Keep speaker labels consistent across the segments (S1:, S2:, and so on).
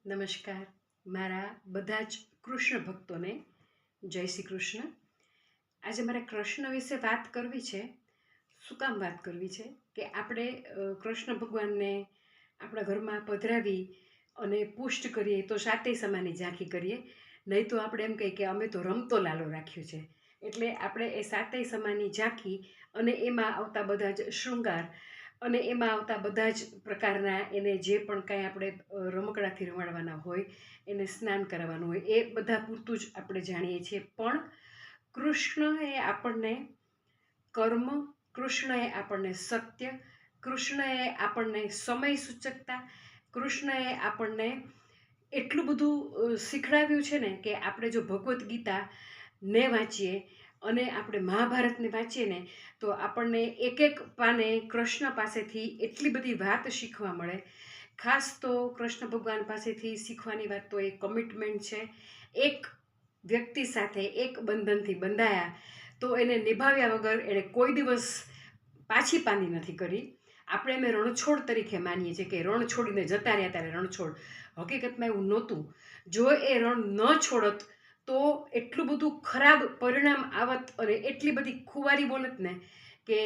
S1: નમસ્કાર. મારા બધા જ કૃષ્ણ ભક્તોને જય શ્રી કૃષ્ણ. આજે મારે કૃષ્ણ વિશે વાત કરવી છે. શું કામ વાત કરવી છે કે આપણે કૃષ્ણ ભગવાનને આપણા ઘરમાં પધરાવી અને પુષ્ટ કરીએ તો સાતેય સમાની ઝાંખી કરીએ, નહીં તો આપણે એમ કહીએ કે અમે તો રમતો લાલો રાખ્યો છે. એટલે આપણે એ સાતેય સમાની ઝાંખી અને એમાં આવતા બધા જ શૃંગાર અને એમાં આવતા બધા જ પ્રકારના એને જે પણ કાંઈ આપણે રમકડાથી રમાડવાના હોય, એને સ્નાન કરાવવાનું હોય, એ બધા પૂરતું જ આપણે જાણીએ છીએ. પણ કૃષ્ણ એ આપણને કર્મ, કૃષ્ણ એ આપણને સત્ય, કૃષ્ણ એ આપણને સમય સૂચકતા, કૃષ્ણ એ આપણને એટલું બધું શીખડાવ્યું છે ને કે આપણે જો ભગવદ્ ગીતા ને વાંચીએ અને આપણે મહાભારતને વાંચીએ ને તો આપણને એક એક પાને કૃષ્ણ પાસેથી એટલી બધી વાત શીખવા મળે. ખાસ તો કૃષ્ણ ભગવાન પાસેથી શીખવાની વાત તો એ કમિટમેન્ટ છે. એક વ્યક્તિ સાથે એક બંધનથી બંધાયા તો એને નિભાવ્યા વગર એણે કોઈ દિવસ પાછી પાની નથી કરી. આપણે એને રણછોડ તરીકે માનીએ છીએ કે રણ છોડીને જતા રહ્યા ત્યારે રણછોડ. હકીકતમાં એવું નહોતું. જો એ રણ ન છોડત તો એટલું બધું ખરાબ પરિણામ આવત અને એટલી બધી ખુવારી બોલત ને કે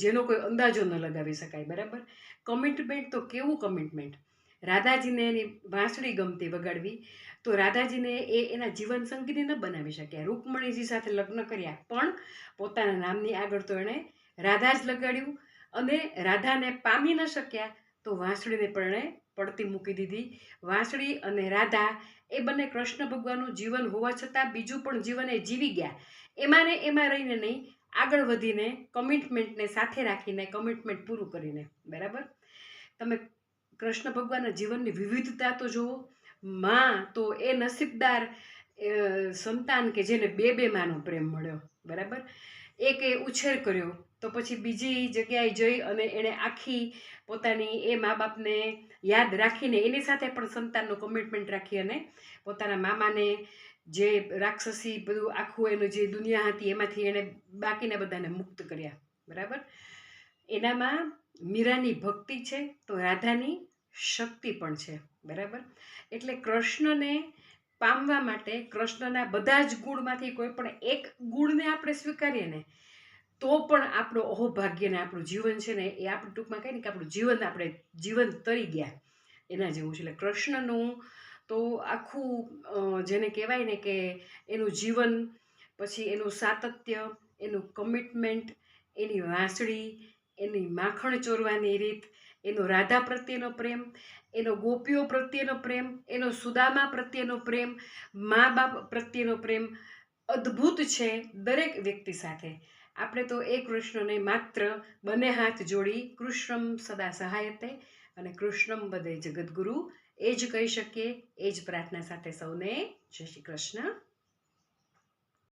S1: જેનો કોઈ અંદાજો ન લગાવી શકાય. બરાબર. કમિટમેન્ટ તો કેવું કમિટમેન્ટ! રાધાજીને એની વાંસળી ગમતી વગાડવી, તો રાધાજીને એ એના જીવન સંગીની ન બનાવી શક્યા. રૂકમણીજી સાથે લગ્ન કર્યા પણ પોતાના નામની આગળ તો એણે રાધા જ લગાડ્યું અને રાધાને પામી ન શક્યા તો વાંસળીને પણ એણે પડતી મૂકી દીધી. વાંસળી અને રાધા એ બંને કૃષ્ણ ભગવાનનું જીવન હોવા છતાં બીજું પણ જીવન એ જીવી ગયા. એમાં ને એમાં રહીને નહીં, આગળ વધીને કમિટમેન્ટને સાથે રાખીને કમિટમેન્ટ પૂરું કરીને. બરાબર. તમે કૃષ્ણ ભગવાનના જીવનની વિવિધતા તો જુઓ. માં તો એ નસીબદાર સંતાન કે જેને બે માનો પ્રેમ મળ્યો. બરાબર. એક એ ઉછેર કર્યો તો પછી બીજી જગ્યાએ જઈ અને એણે આખી પોતાની એ મા બાપને યાદ રાખીને એની સાથે પણ સંતાનનું કમિટમેન્ટ રાખી અને પોતાના મામાને જે રાક્ષસી બધું આખું એનું જે દુનિયા હતી એમાંથી એણે બાકીના બધાને મુક્ત કર્યા. બરાબર. એનામાં મીરાની ભક્તિ છે તો રાધાની શક્તિ પણ છે. બરાબર. એટલે કૃષ્ણને પામવા માટે કૃષ્ણના બધા જ ગુણમાંથી કોઈ પણ એક ગુણને આપણે સ્વીકારીએ ને તો પણ આપણો અહોભાગ્ય ને આપણું જીવન છે ને એ આપણે ટૂંકમાં કહીએ ને કે આપણું જીવન આપણે જીવન તરી ગયા એના જેવું છે. એટલે કૃષ્ણનું તો આખું જેને કહેવાય ને કે એનું જીવન, પછી એનું સાતત્ય, એનું કમિટમેન્ટ, એની વાંસળી, એની માખણ ચોરવાની રીત, એનો રાધા પ્રત્યેનો પ્રેમ, એનો ગોપીઓ પ્રત્યેનો પ્રેમ, એનો સુદામા પ્રત્યેનો પ્રેમ, મા બાપ પ્રત્યેનો પ્રેમ અદ્ભુત છે દરેક વ્યક્તિ સાથે. આપણે તો એ કૃષ્ણને માત્ર બંને હાથ જોડી કૃષ્ણમ સદા સહાયતે અને કૃષ્ણમ વદે જગદગુરુ એ જ કહી શકીએ. એ જ પ્રાર્થના સાથે સૌને જય શ્રી કૃષ્ણ.